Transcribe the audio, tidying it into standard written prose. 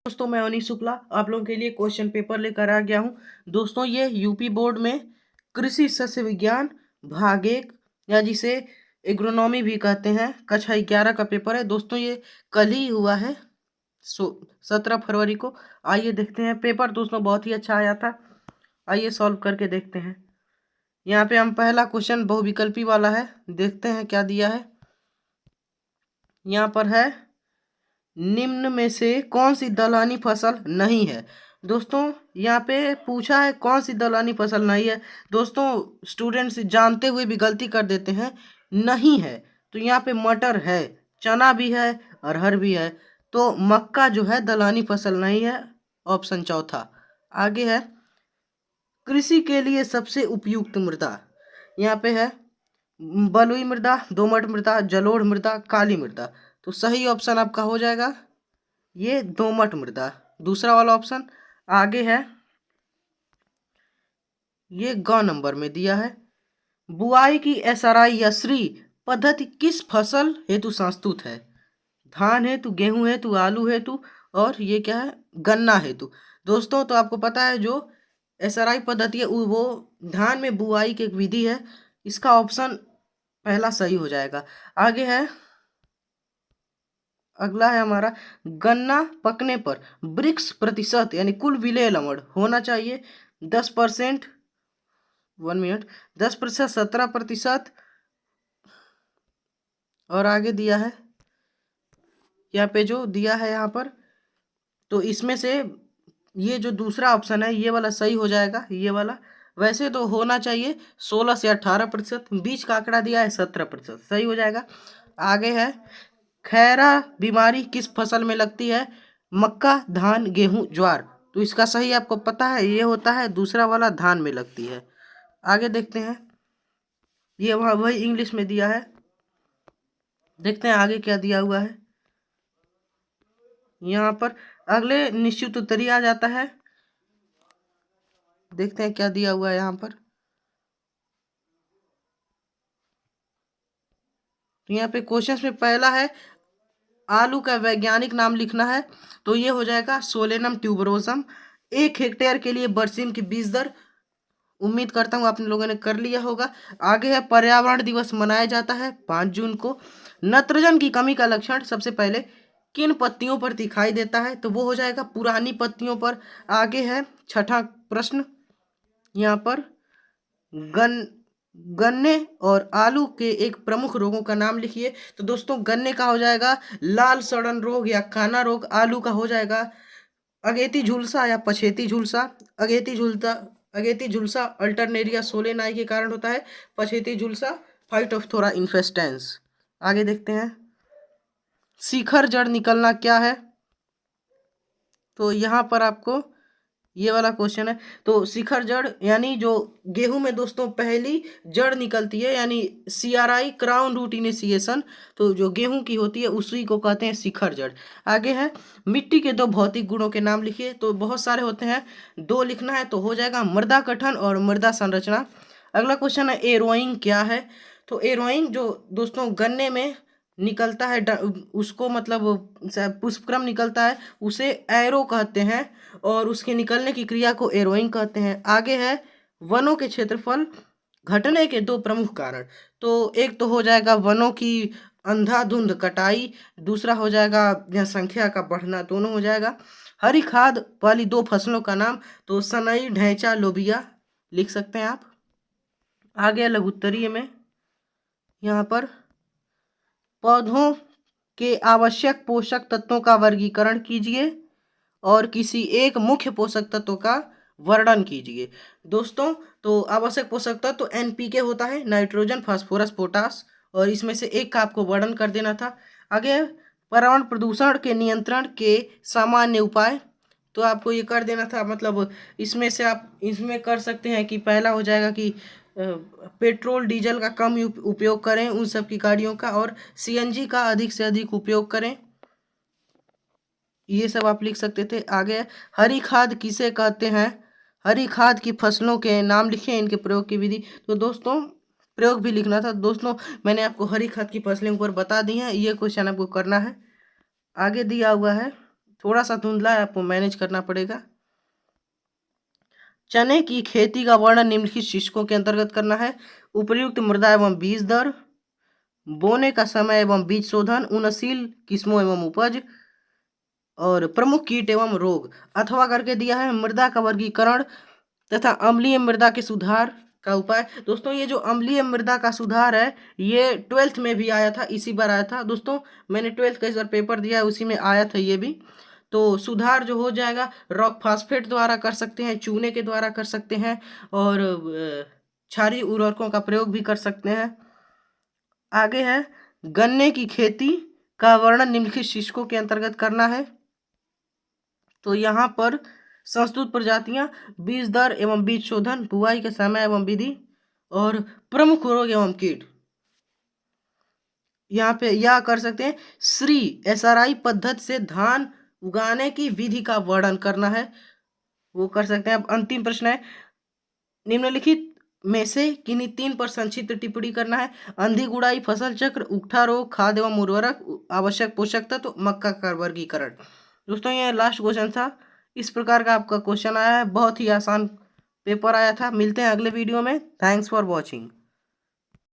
दोस्तों मैं अनीश शुक्ला आप लोगों के लिए क्वेश्चन पेपर लेकर आ गया हूँ। दोस्तों ये यूपी बोर्ड में कृषि सस्य विज्ञान भाग 1 या जिसे एग्रोनॉमी भी कहते हैं कक्षा 11 का पेपर है। दोस्तों ये कल ही हुआ है 17 फरवरी को। आइए देखते हैं पेपर। दोस्तों बहुत ही अच्छा आया था। आइए सॉल्व करके देखते हैं। यहाँ पे हम पहला क्वेश्चन बहुविकल्पी वाला है, देखते हैं क्या दिया है। यहाँ पर है निम्न में से कौन सी दलहनी फसल नहीं है। दोस्तों यहाँ पे पूछा है कौन सी दलहनी फसल नहीं है। दोस्तों स्टूडेंट्स जानते हुए भी गलती कर देते हैं, नहीं है तो यहाँ पे मटर है, चना भी है, अरहर भी है, तो मक्का जो है दलहनी फसल नहीं है, ऑप्शन चौथा। आगे है कृषि के लिए सबसे उपयुक्त मृदा। यहाँ पे है बलुई मृदा, दोमट मृदा, जलोढ़ मृदा, काली मृदा। तो सही ऑप्शन आपका हो जाएगा ये दोमट मृदा, दूसरा वाला ऑप्शन। आगे है ये ग नंबर में दिया है बुआई की एसआरआई या श्री पद्धति किस फसल हेतु संस्तुत है। धान हेतु, गेहूं हेतु, आलू हेतु और ये क्या है गन्ना हेतु। दोस्तों तो आपको पता है जो एसआरआई पद्धति है वो धान में बुआई की एक विधि है, इसका ऑप्शन पहला सही हो जाएगा। आगे है अगला है हमारा गन्ना पकने पर वृक्ष प्रतिशत यानी कुल विलेय लवण होना चाहिए 10%, 1 मिनट, 10%, 17%। और आगे दिया है यहाँ पे जो दिया है यहाँ पर, तो इसमें से ये जो दूसरा ऑप्शन है ये वाला सही हो जाएगा। ये वाला वैसे तो होना चाहिए 16 से 18%, बीच का आंकड़ा दिया है 17%, सही हो जाएगा। आगे है खैरा बीमारी किस फसल में लगती है, मक्का, धान, गेहूं, ज्वार। तो इसका सही आपको पता है ये होता है दूसरा वाला, धान में लगती है। आगे देखते हैं ये वही इंग्लिश में दिया है, देखते हैं आगे क्या दिया हुआ है। यहाँ पर अगले निश्चित उत्तरीय आ जाता है, देखते हैं क्या दिया हुआ है यहाँ पर। तो यहाँ पे क्वेश्चन में पहला है आलू का वैज्ञानिक नाम लिखना है, तो ये हो जाएगा सोलेनम ट्यूबरोसम। 1 हेक्टेयर के लिए बरसीम की बीज दर, उम्मीद करता हूँ आप लोगों ने कर लिया होगा। आगे है पर्यावरण दिवस मनाया जाता है 5 जून को। नाइट्रोजन की कमी का लक्षण सबसे पहले किन पत्तियों पर दिखाई देता है, तो वो हो जाएगा पुरानी पत्तियों पर। आगे है छठा प्रश्न, यहाँ पर गन्ने और आलू के एक प्रमुख रोगों का नाम लिखिए। तो दोस्तों गन्ने का हो जाएगा लाल सड़न रोग या काना रोग, आलू का हो जाएगा अगेती झुलसा या पछेती झुलसा। अगेती झुलसा अल्टरनेरिया सोलेनाई के कारण होता है, पछेती झुलसा फाइटोप्थोरा इन्फेस्टेंस। आगे देखते हैं शिखर जड़ निकलना क्या है, तो यहाँ पर आपको ये वाला क्वेश्चन है। तो शिखर जड़ यानी जो गेहूं में दोस्तों पहली जड़ निकलती है यानी CRI क्राउन रूट इनिशिएशन, तो जो गेहूं की होती है उसी को कहते हैं शिखर जड़। आगे है मिट्टी के 2 भौतिक गुणों के नाम लिखिए, तो बहुत सारे होते हैं, 2 लिखना है, तो हो जाएगा मृदा गठन और मृदा संरचना। अगला क्वेश्चन है एरोइंग क्या है, तो एरोइंग जो दोस्तों गन्ने में निकलता है उसको मतलब पुष्पक्रम निकलता है उसे एरो कहते हैं और उसके निकलने की क्रिया को एरोइंग कहते हैं। आगे है वनों के क्षेत्रफल घटने के 2 प्रमुख कारण, तो एक तो हो जाएगा वनों की अंधाधुंध कटाई, दूसरा हो जाएगा जनसंख्या का बढ़ना, दोनों हो जाएगा। हरी खाद वाली 2 फसलों का नाम, तो सनई, ढैंचा, लोबिया लिख सकते हैं आप। आगे लघु उत्तरीय में यहाँ पर पौधों के आवश्यक पोषक तत्वों का वर्गीकरण कीजिए और किसी एक मुख्य पोषक तत्व का वर्णन कीजिए। दोस्तों तो आवश्यक पोषक तत्व तो NPK होता है, नाइट्रोजन, फास्फोरस, पोटास, और इसमें से एक का आपको वर्णन कर देना था। आगे पर्यावरण प्रदूषण के नियंत्रण के सामान्य उपाय, तो आपको ये कर देना था, मतलब इसमें से आप इसमें कर सकते हैं कि पहला हो जाएगा कि पेट्रोल डीजल का कम उपयोग करें उन सब की गाड़ियों का, और CNG का अधिक से अधिक उपयोग करें, ये सब आप लिख सकते थे। आगे हरी खाद किसे कहते हैं, हरी खाद की फसलों के नाम लिखें, इनके प्रयोग की विधि, तो दोस्तों प्रयोग भी लिखना था। दोस्तों मैंने आपको हरी खाद की फसलें ऊपर बता दी हैं, ये क्वेश्चन आपको करना है। आगे दिया हुआ है थोड़ा सा धुंधला है, आपको मैनेज करना पड़ेगा। चने की खेती का वर्णन निम्नलिखित शीर्षकों के अंतर्गत करना है। उपयुक्त मृदा एवं बीज दर, बोने का समय एवं बीज शोधन, उन्नतशील किस्मों एवं उपज, और प्रमुख कीट एवं रोग। अथवा करके दिया है मृदा का वर्गीकरण तथा अम्लीय मृदा के सुधार का उपाय। दोस्तों ये जो अम्लीय मृदा का सुधार है ये 12th में भी आया था, इसी बार आया था दोस्तों। मैंने 12th का इस बार पेपर दिया है, उसी में आया था ये भी। तो सुधार जो हो जाएगा रॉक फास्फेट द्वारा कर सकते हैं, चूने के द्वारा कर सकते हैं, और क्षारीय उर्वरकों का प्रयोग भी कर सकते हैं। आगे है गन्ने की खेती का वर्णन निम्नलिखित शीर्षकों के अंतर्गत करना है। तो यहाँ पर संस्तुत प्रजातियां, बीज दर एवं बीज शोधन, बुआई के समय एवं विधि, और प्रमुख रोग एवं कीट। यहाँ पे यह कर सकते हैं श्री SRI पद्धति से धान उगाने की विधि का वर्णन करना है, वो कर सकते हैं। अब अंतिम प्रश्न है निम्नलिखित में से किन्हीं 3 पर संक्षिप्त टिप्पणी करना है। अंधी गुड़ाई, फसल चक्र, उकठा रोग, खाद एवं उर्वरक, आवश्यक पोषक तत्व, मक्का का वर्गीकरण। दोस्तों ये लास्ट क्वेश्चन था। इस प्रकार का आपका क्वेश्चन आया है, बहुत ही आसान पेपर आया था। मिलते हैं अगले वीडियो में। Thanks for watching.